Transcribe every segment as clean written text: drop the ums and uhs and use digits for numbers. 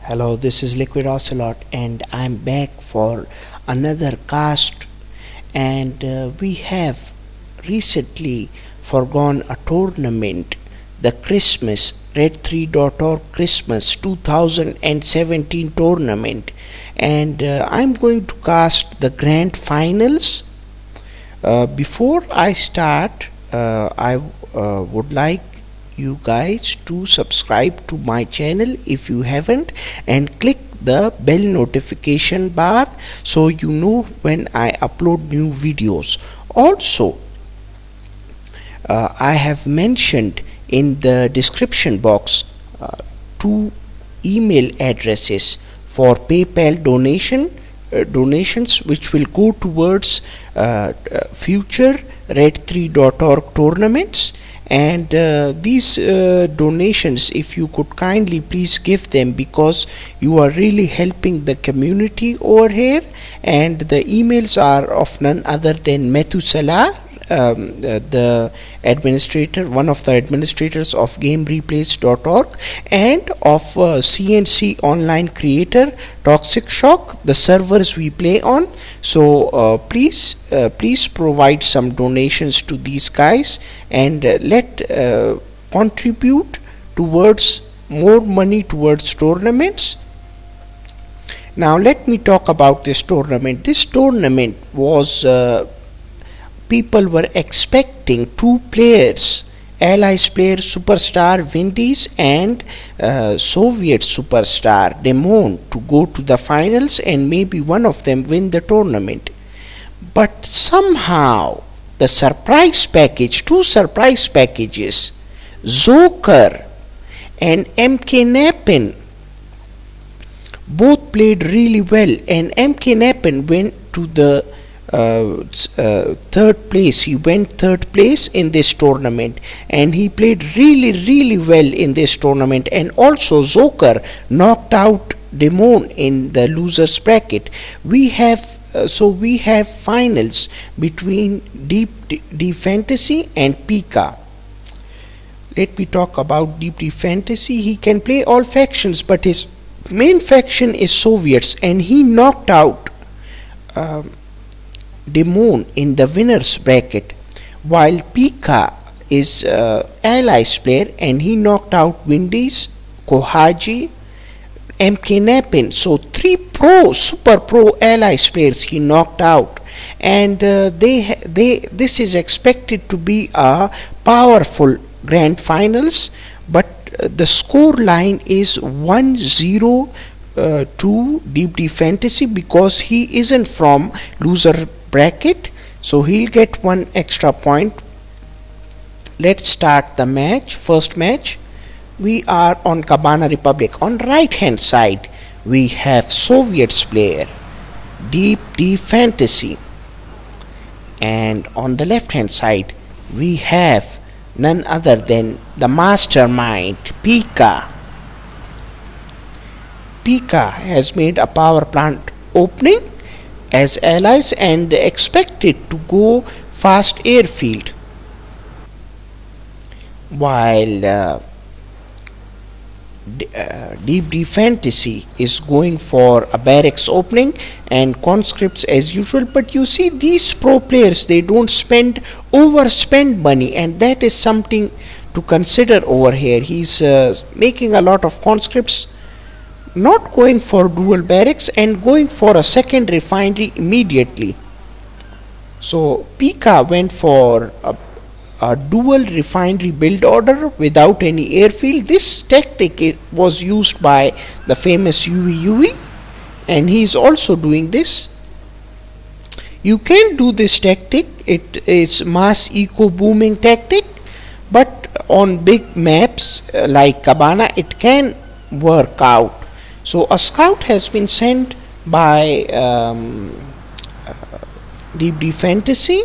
Hello, this is Liquid Ocelot and I'm back for another cast, and we have recently forgone a tournament, the Christmas Red3.org Christmas 2017 tournament, and I'm going to cast the grand finals. Before I start, I would like you guys to subscribe to my channel if you haven't, and click the bell notification bar so you know when I upload new videos. Also, I have mentioned in the description box two email addresses for PayPal donations which will go towards future Red3.org tournaments. And these donations, if you could kindly please give them, because you are really helping the community over here. And the emails are of none other than Methuselah, the administrator, one of the administrators of gamereplaysorg, and of CNC online creator Toxic Shock, the servers we play on. So please provide some donations to these guys, and let contribute towards more money towards tournaments. Now let me talk about this tournament. This tournament was people were expecting two players, Allies player superstar Windies and Soviet superstar Demon, to go to the finals and maybe one of them win the tournament. But somehow the surprise package, two surprise packages, Joker and MK Napin, both played really well, and MK Napin went to the third place. He went third place in this tournament, and he played really well in this tournament. And also Joker knocked out Demon in the losers bracket. We have finals between Deep Fantasy and Pika. Let me talk about Deep Fantasy. He can play all factions, but his main faction is Soviets, and he knocked out Demon in the winners bracket, while Pika is Allies player, and he knocked out Windies, Kohaji, MK Napin. So three super pro Allies players he knocked out, and this is expected to be a powerful grand finals. But the score line is 1-0 to Deep Fantasy, because he isn't from loser bracket, so he'll get one extra point. Let's start the match. First match, we are on Cabana Republic. On right hand side we have Soviets player Deep Fantasy, and on the left hand side we have none other than the mastermind Pika. Pika has made a power plant opening as Allies and expected to go fast airfield, while Deep Fantasy is going for a barracks opening and conscripts as usual. But you see, these pro players, they don't overspend money, and that is something to consider over here. He's making a lot of conscripts, not going for dual barracks, and going for a second refinery immediately. So Pika went for a dual refinery build order without any airfield. This tactic was used by the famous Yui, and he is also doing this. You can do this tactic. It is mass eco booming tactic, but on big maps like Cabana it can work out. So a scout has been sent by Deep Fantasy,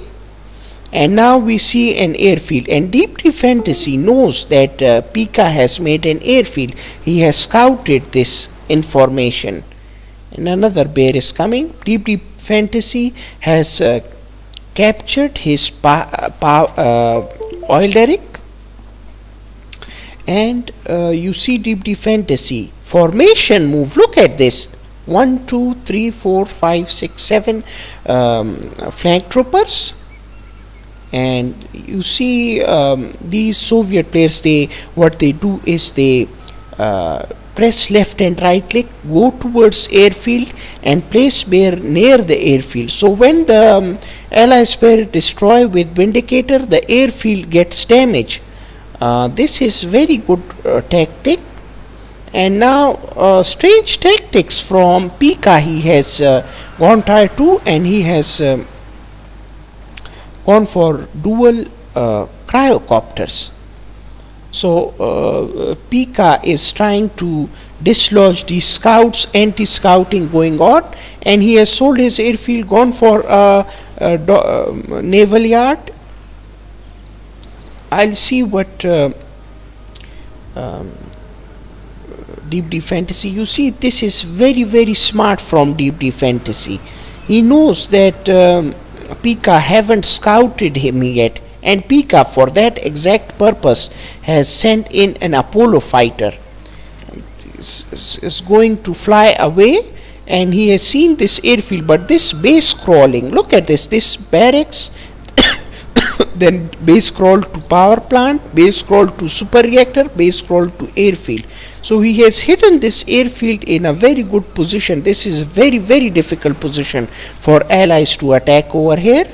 and now we see an airfield, and Deep Fantasy knows that Pika has made an airfield. He has scouted this information, and another bear is coming. Deep Fantasy has captured his oil derrick, and you see Deep Fantasy formation move. Look at this. 1, 2, 3, 4, 5, 6, 7 flank troopers. And you see these Soviet players, what they do is they press left and right click, go towards airfield and place bear near the airfield. So when the allies bear destroy with Vindicator, the airfield gets damaged. This is very good tactic. And now strange tactics from Pika. He has gone tier 2 and he has gone for dual cryocopters. So Pika is trying to dislodge these scouts, anti-scouting going on, and he has sold his airfield, gone for naval yard. I'll see what Deep Deep Fantasy. You see, this is very, very smart from Deep Deep Fantasy. He knows that Pika haven't scouted him yet, and Pika, for that exact purpose, has sent in an Apollo fighter. Is going to fly away, and he has seen this airfield, but this base crawling, look at this barracks, then base crawl to power plant, base crawl to super reactor, base crawl to airfield. So he has hidden this airfield in a very good position. This is a very, very difficult position for allies to attack over here.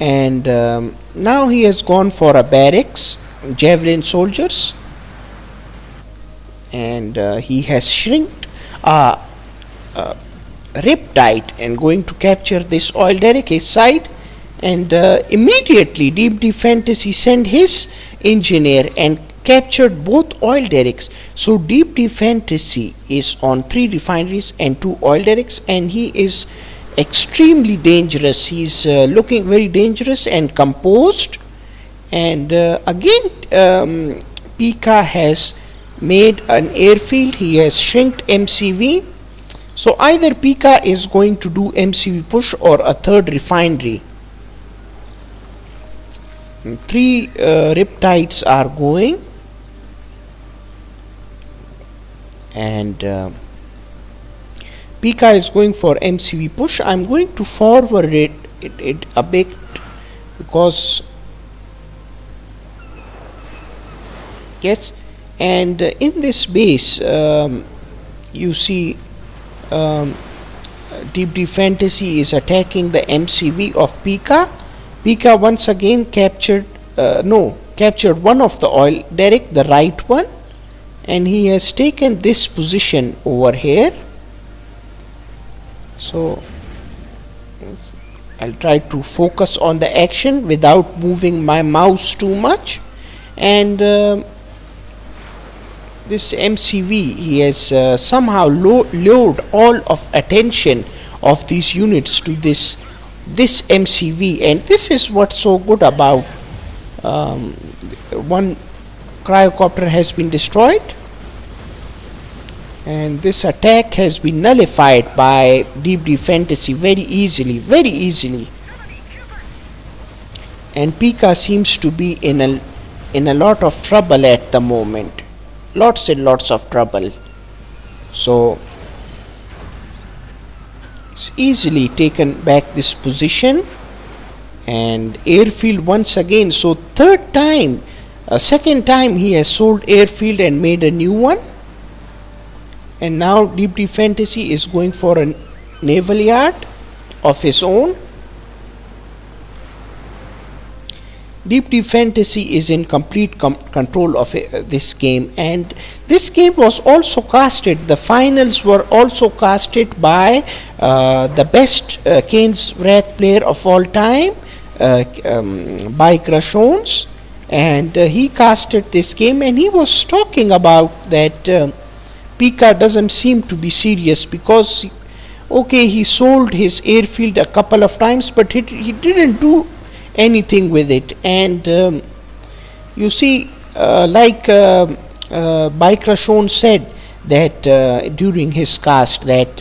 And now he has gone for a barracks, javelin soldiers, and he has shrinked Riptide and going to capture this oil derrick, his side. And immediately Deep Deep Fantasy sent his engineer and captured both oil derricks. So Deep Deep Fantasy is on 3 refineries and 2 oil derricks, and he is extremely dangerous. He's looking very dangerous and composed. And again Pika has made an airfield. He has shrinked MCV. So either Pika is going to do MCV push or a 3rd refinery. 3 Riptides are going, and Pika is going for MCV push. I'm going to forward it a bit, because yes, and in this base you see Deep Deep Fantasy is attacking the MCV of Pika. Pika once again captured one of the oil derrick, the right one, and he has taken this position over here. So I'll try to focus on the action without moving my mouse too much. And this MCV, he has somehow lured all of attention of these units to this MCV, and this is what's so good about one cryocopter has been destroyed, and this attack has been nullified by Deep Deep Fantasy very easily, and Pika seems to be in a lot of trouble at the moment, lots and lots of trouble. So it's easily taken back this position, and airfield once again. So second time he has sold airfield and made a new one, and now Deep Deep Fantasy is going for a naval yard of his own. Deep Deep Fantasy is in complete control of this game, and this game was also casted. The finals were also casted by the best Kane's Wrath player of all time, by Crashons, and he casted this game, and he was talking about that Pika doesn't seem to be serious, because okay, he sold his airfield a couple of times, but he didn't do anything with it. And you see, like Baikrashon said that during his cast, that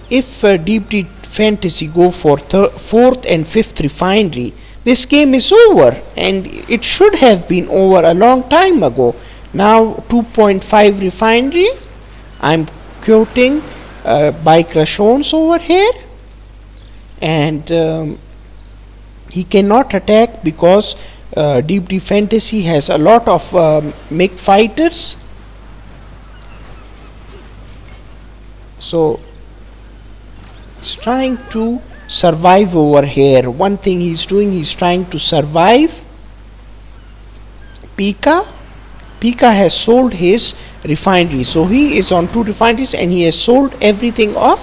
if Deep Deep Fantasy go for 4th and 5th refinery, this game is over, and it should have been over a long time ago. Now 2.5 refinery. I'm quoting by Crashons over here, and he cannot attack because Deep Deep Fantasy has a lot of mech fighters. So he's trying to survive over here. One thing he's doing, he's trying to survive. Pika has sold his refinery, so he is on 2 refineries and he has sold everything off.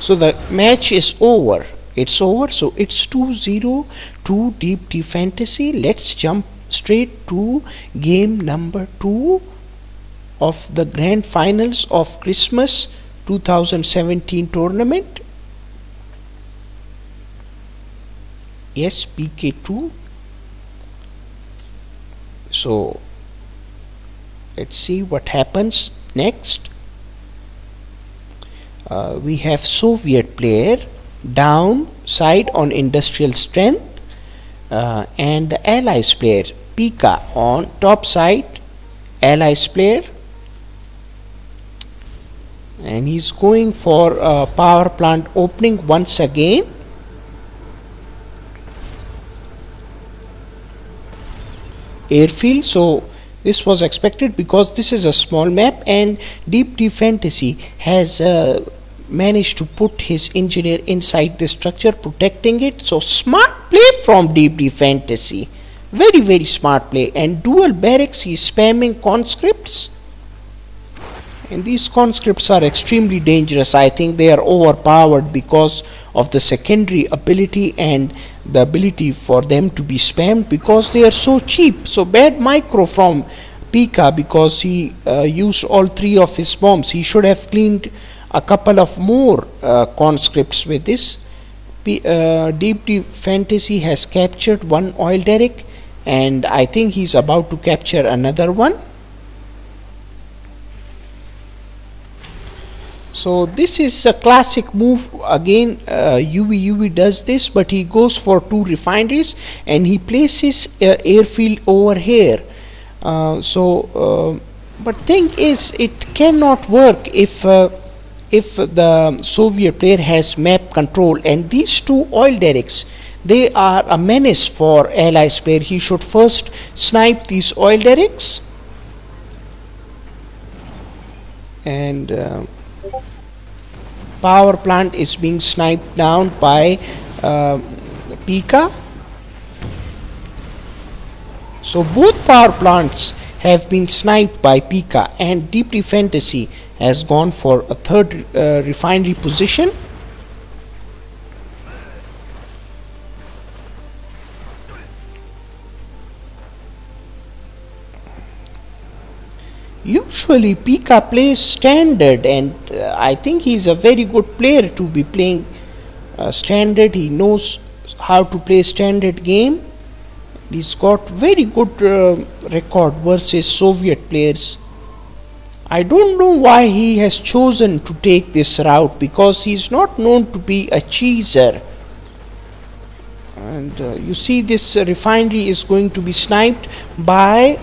So the match is over. It's over. So it's 2-0 to Deep Deep Fantasy. Let's jump straight to game number 2 of the grand finals of Christmas 2017 tournament. Yes, PK2. So let's see what happens next. We have Soviet player downside on industrial strength, and the Allies player Pika on top side, Allies player, and he's going for a power plant opening once again. Airfield. So this was expected because this is a small map, and Deep Deep Fantasy has managed to put his engineer inside the structure, protecting it. So smart play from Deep Deep Fantasy, very smart play. And dual barracks, he's spamming conscripts, and these conscripts are extremely dangerous. I think they are overpowered because of the secondary ability and the ability for them to be spammed because they are so cheap. So bad micro from Pika because he used all 3 of his bombs. He should have cleaned a couple of more conscripts with this. Deep Deep Fantasy has captured 1 oil derrick, and I think he's about to capture another one. So this is a classic move again. UV does this, but he goes for 2 refineries and he places airfield over here. But thing is, it cannot work if the Soviet player has map control, and these 2 oil derricks, they are a menace for Allies player. He should first snipe these oil derricks, and power plant is being sniped down by Pika. So both power plants have been sniped by Pika, and Deep Deep Fantasy has gone for a 3rd refinery position. Usually Pika plays standard, and I think he's a very good player to be playing standard. He knows how to play standard game. He's got very good record versus Soviet players. I don't know why he has chosen to take this route, because he's not known to be a cheeser. And you see, this refinery is going to be sniped by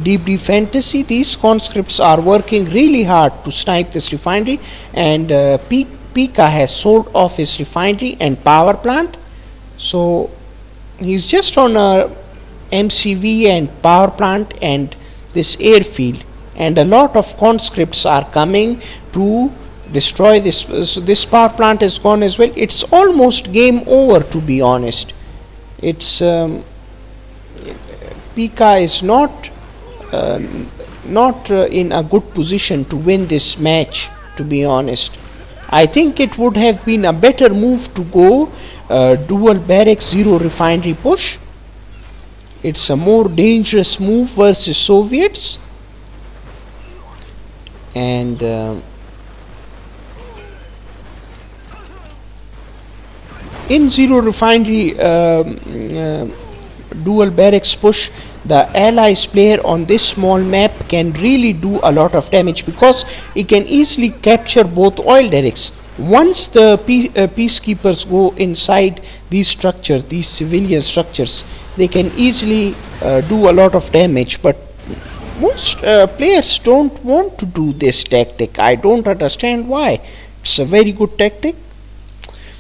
Deep Deep Fantasy. These conscripts are working really hard to snipe this refinery, and Pika has sold off his refinery and power plant. So he's just on a MCV and power plant and this airfield, and a lot of conscripts are coming to destroy this. So this power plant is gone as well. It's almost game over, to be honest. It's Pika is not in a good position to win this match, to be honest. I think it would have been a better move to go dual barracks 0 refinery push. It's a more dangerous move versus Soviets. And in 0 refinery dual barracks push, the Allies player on this small map can really do a lot of damage, because he can easily capture both oil derricks. Once the peacekeepers go inside these structures, these civilian structures, they can easily do a lot of damage. But Most players don't want to do this tactic. I don't understand why. It's a very good tactic.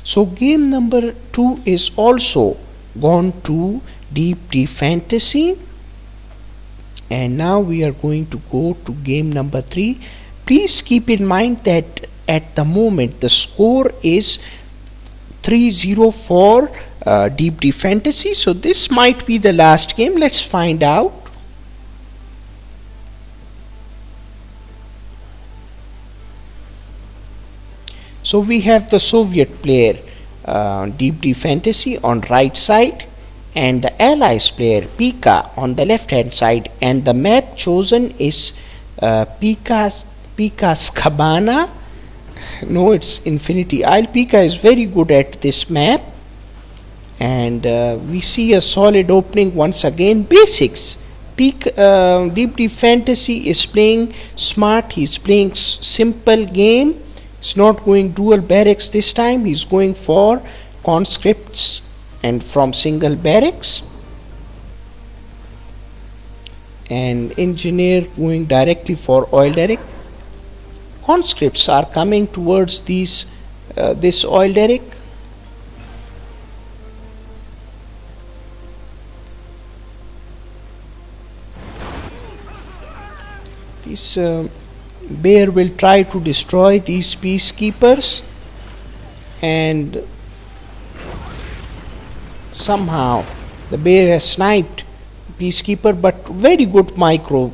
So game number 2 is also gone to deep fantasy, and now we are going to go to game number 3. Please keep in mind that at the moment the score is 3-0 for deep fantasy. So this might be the last game. Let's find out. So we have the Soviet player deep fantasy on right side, and the Allies player Pika on the left hand side, and the map chosen is Pika's Cabana. No, it's Infinity Isle. Pika is very good at this map, and we see a solid opening once again. Basics. Deep fantasy is playing smart. He's playing simple game. It's not going dual barracks this time. He's going for conscripts and from single barracks, and engineer going directly for oil derrick. Conscripts are coming towards this oil derrick. This bear will try to destroy these peacekeepers, and somehow the bear has sniped peacekeeper, but very good micro,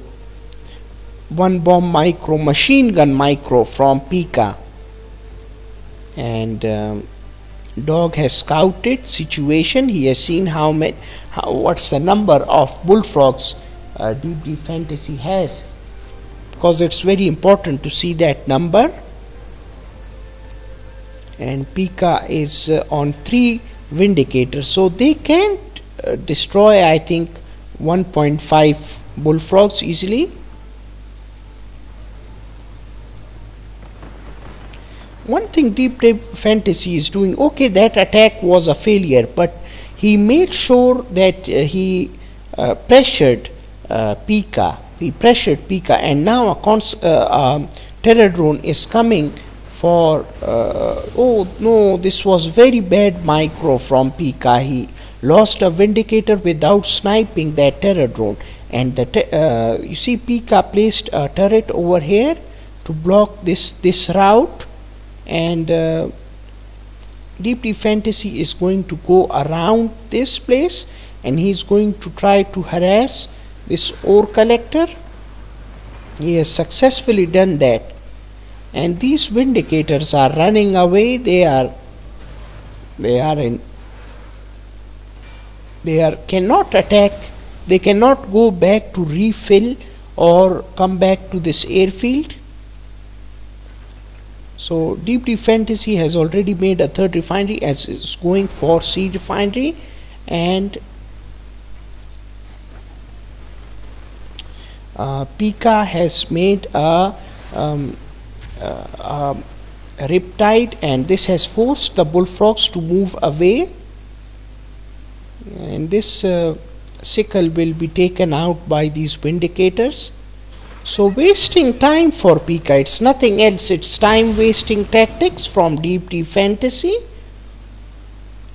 one bomb micro, machine gun micro from Pika. And dog has scouted situation. He has seen what's the number of bullfrogs deep fantasy has, because it's very important to see that number. And Pika is on 3 vindicators, so they can't destroy, I think, 1.5 bullfrogs easily. One thing deep fantasy is doing, okay, that attack was a failure, but he made sure that he pressured Pika. He pressured Pika, and now a terror drone is coming for oh no, this was very bad micro from Pika. He lost a vindicator without sniping that terror drone, and you see Pika placed a turret over here to block this route, and deep fantasy is going to go around this place, and he's going to try to harass this ore collector. He has successfully done that, and these vindicators are running away. They cannot attack. They cannot go back to refill or come back to this airfield. So deep fantasy has already made a 3rd refinery, as is going for C refinery, and Pika has made a riptide, and this has forced the bullfrogs to move away, and this sickle will be taken out by these vindicators. So wasting time for Pika, it's nothing else, it's time wasting tactics from deep fantasy.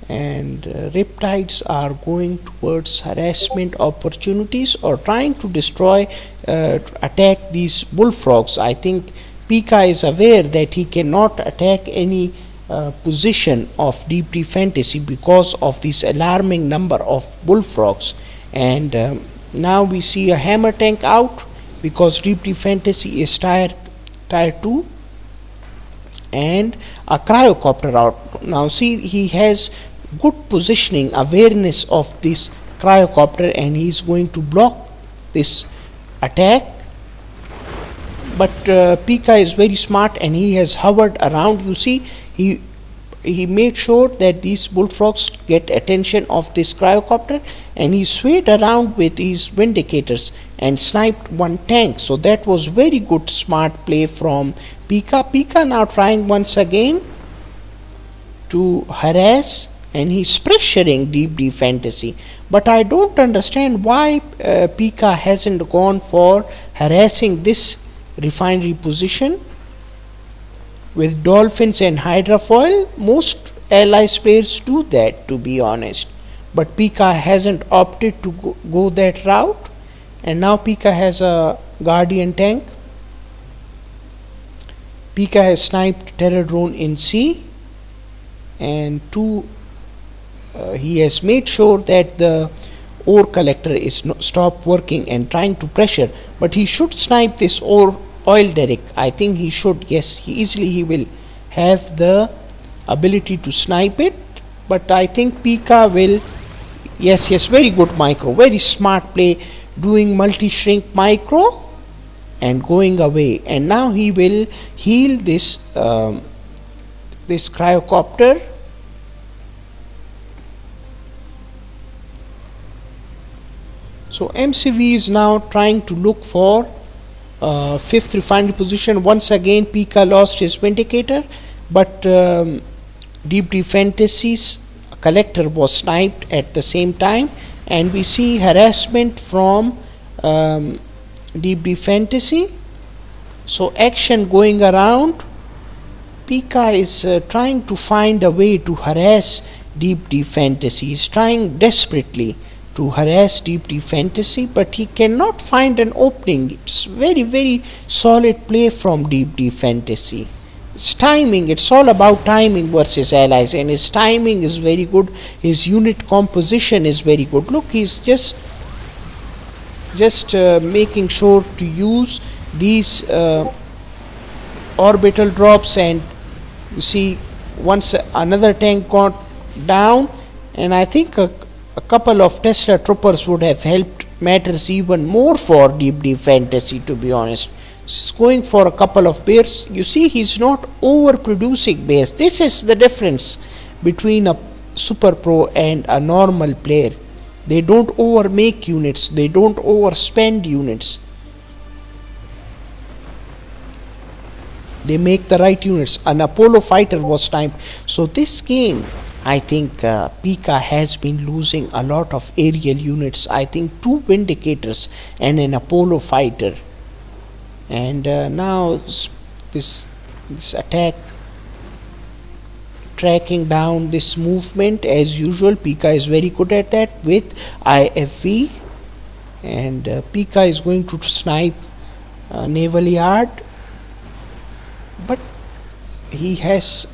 And riptides are going towards harassment opportunities or trying to destroy, attack these bullfrogs. I think Pika is aware that he cannot attack any position of deep fantasy because of this alarming number of bullfrogs. And now we see a hammer tank out, because deep fantasy is tier 2, and a cryocopter out. Now see, he has good positioning awareness of this cryocopter, and he is going to block this attack. But Pika is very smart, and he has hovered around. You see, he made sure that these bullfrogs get attention of this cryocopter, and he swayed around with these vindicators and sniped one tank. So that was very good smart play from Pika. Pika now trying once again to harass and he's pressuring Deep Fantasy. But I don't understand why Pika hasn't gone for harassing this refinery position with dolphins and hydrofoil. Most allies players do that, to be honest, but Pika hasn't opted to go that route, and now Pika has a guardian tank. Pika has sniped terror drone in C, and he has made sure that the ore collector is stopped working and trying to pressure, but he should snipe this oil derrick. I think he should. Yes, he will have the ability to snipe it, but I think Pika will. Yes, very good micro, very smart play, doing multi-shrink micro and going away, and now he will heal this this cryocopter. So MCV is now trying to look for 5th refinery position. Once again Pika lost his Vindicator, but Deep Fantasy's collector was sniped at the same time, and we see harassment from Deep Fantasy. So action going around. Pika is trying to find a way to harass Deep Fantasy. He is trying desperately to harass Deep Fantasy, but he cannot find an opening. It's very solid play from Deep Fantasy. It's timing. It's all about timing versus allies, and his timing is very good. His unit composition is very good. Look, he's just making sure to use these orbital drops, and you see once another tank got down, and I think a couple of Tesla troopers would have helped matters even more for Deep Fantasy, to be honest. He's going for a couple of bears. You see, he's not overproducing bears. This is the difference between a super pro and a normal player. They don't overmake units, they don't overspend units, they make the right units. An Apollo fighter was timed. So this game, I think Pika has been losing a lot of aerial units. I think 2 Vindicators and an Apollo fighter, and now this attack, tracking down this movement as usual. Pika is very good at that with IFV, and Pika is going to snipe naval yard, but he has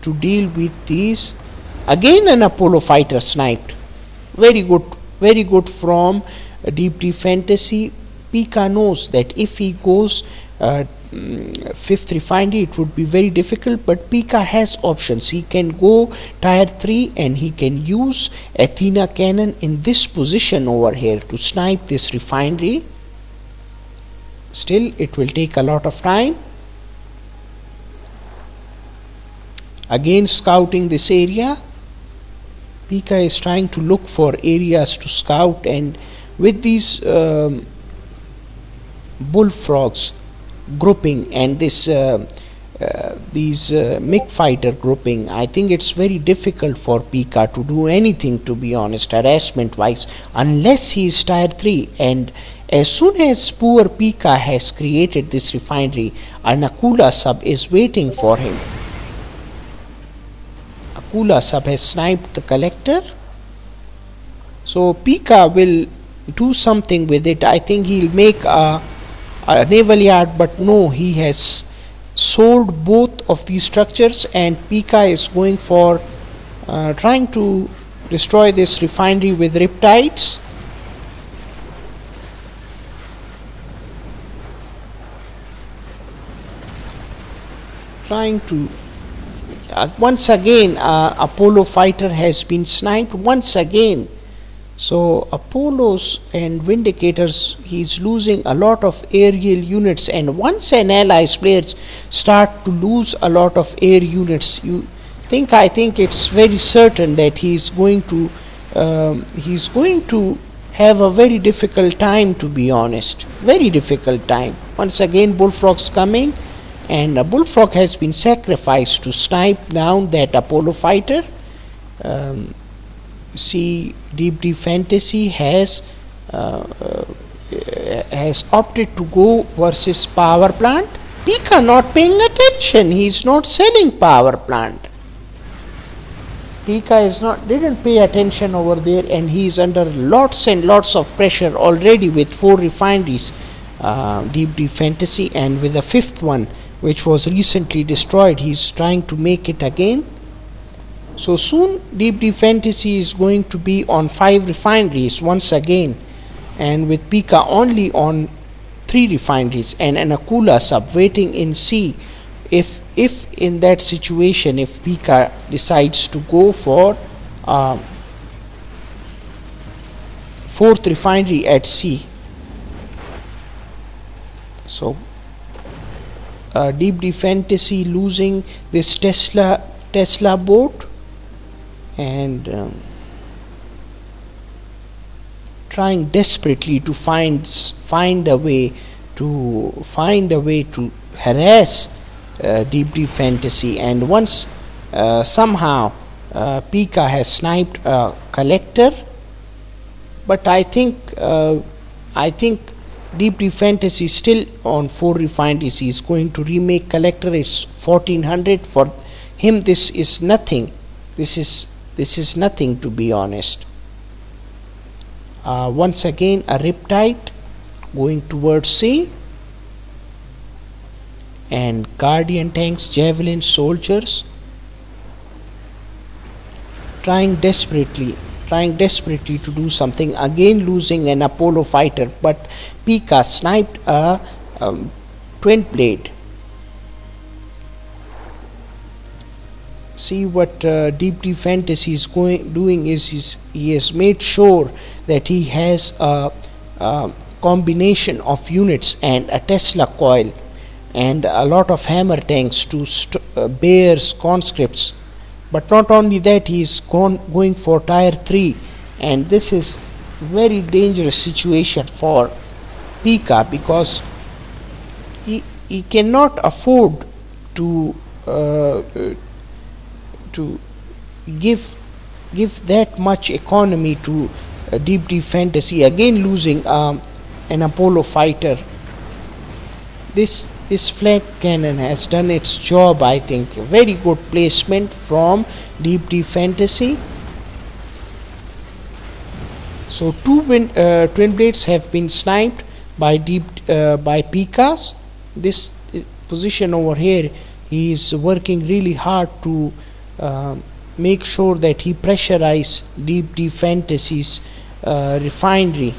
to deal with these. Again an Apollo fighter sniped. Very good from Deep Fantasy. Pika knows that if he goes 5th refinery, it would be very difficult, but Pika has options. He can go tier 3 and he can use Athena cannon in this position over here to snipe this refinery. Still, it will take a lot of time. Again scouting this area. Pika is trying to look for areas to scout, and with these bullfrogs grouping and this these MiG fighter grouping, I think it's very difficult for Pika to do anything, to be honest, harassment wise, unless he is tier 3. And as soon as poor Pika has created this refinery, an Akula sub is waiting for him. Akula sub has sniped the collector, so Pika will do something with it. I think he'll make a naval yard, but no, he has sold both of these structures, and Pika is going for trying to destroy this refinery with riptides. Trying to once again Apollo fighter has been sniped once again. So Apollos and Vindicators, he's losing a lot of aerial units, and once an allies players start to lose a lot of air units, I think it's very certain that he's going to have a very difficult time, to be honest. Very difficult time. Once again bullfrogs coming, and a bullfrog has been sacrificed to snipe down that Apollo fighter. See, Deep Fantasy has opted to go versus power plant. Pika not paying attention. He is not selling power plant. Pika didn't pay attention over there, and he is under lots and lots of pressure already with 4 refineries. Deep Fantasy, and with the 5th one, which was recently destroyed, he is trying to make it again. So soon Deep Fantasy is going to be on 5 refineries once again, and with Pika only on 3 refineries and an Akula sub waiting in sea. If in that situation, if Pika decides to go for 4th refinery at sea. So Deep Fantasy losing this Tesla boat, and trying desperately to find a way to harass Deep Fantasy. And once somehow Pika has sniped a collector, but I think Deep Fantasy still on 4 refineries. He is going to remake collector. It's 1400 for him. This is nothing. This is nothing, to be honest. Once again a Riptide going towards sea, and Guardian tanks, Javelin soldiers trying desperately to do something, again losing an Apollo fighter, but Pika sniped a twin blade. See what Deep Fantasy is doing is he has made sure that he has a combination of units and a Tesla coil and a lot of hammer tanks to bears, conscripts. But not only that, he is going for tier 3, and this is very dangerous situation for Pika, because he cannot afford to give that much economy to Deep Fantasy, again losing an Apollo fighter. This flag cannon has done its job, I think. Very good placement from Deep Fantasy. So 2 twin blades have been sniped by Pikas. This position over here, he is working really hard to make sure that he pressurize Deep Fantasy's refinery.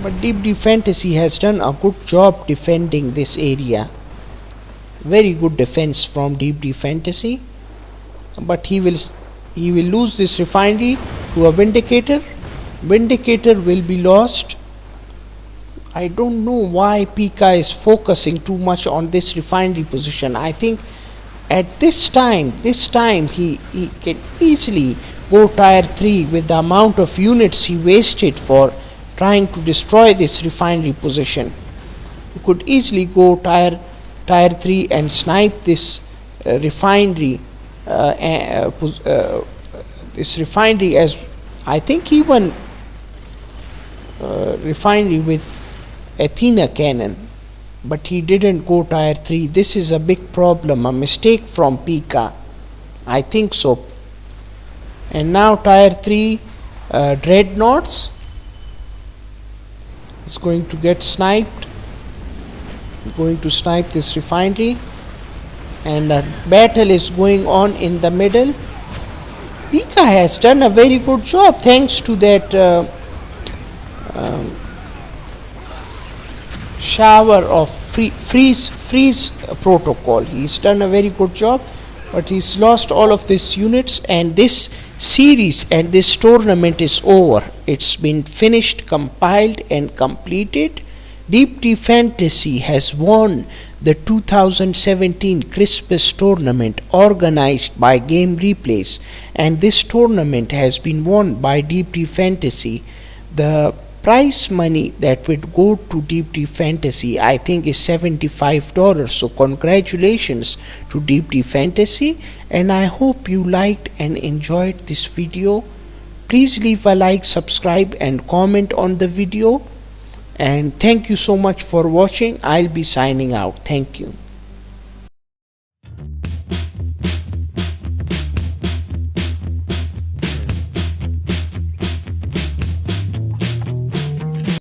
But Deep Fantasy has done a good job defending this area. Very good defense from Deep Fantasy. But he will lose this refinery to a Vindicator. Vindicator will be lost. I don't know why Pika is focusing too much on this refinery position. I think at this time he can easily go tier 3 with the amount of units he wasted for trying to destroy this refinery position. You could easily go tier 3 and snipe this refinery. This refinery, as I think even refinery with Athena cannon, but he didn't go tier 3. This is a big problem, a mistake from Pika, I think so. And now tier 3 dreadnoughts is going to get sniped, going to snipe this refinery, and a battle is going on in the middle. Pika has done a very good job thanks to that shower of freeze protocol. He's done a very good job, but he's lost all of these units, and this series and this tournament is over. It's been finished, compiled and completed. Deep Fantasy has won the 2017 Christmas tournament organized by Gamereplays, and this tournament has been won by Deep Fantasy. The prize money that would go to Deep Deep Fantasy, I think, is $75. So congratulations to Deep Deep Fantasy, and I hope you liked and enjoyed this video. Please leave a like, subscribe and comment on the video, and thank you so much for watching. I'll be signing out. Thank you.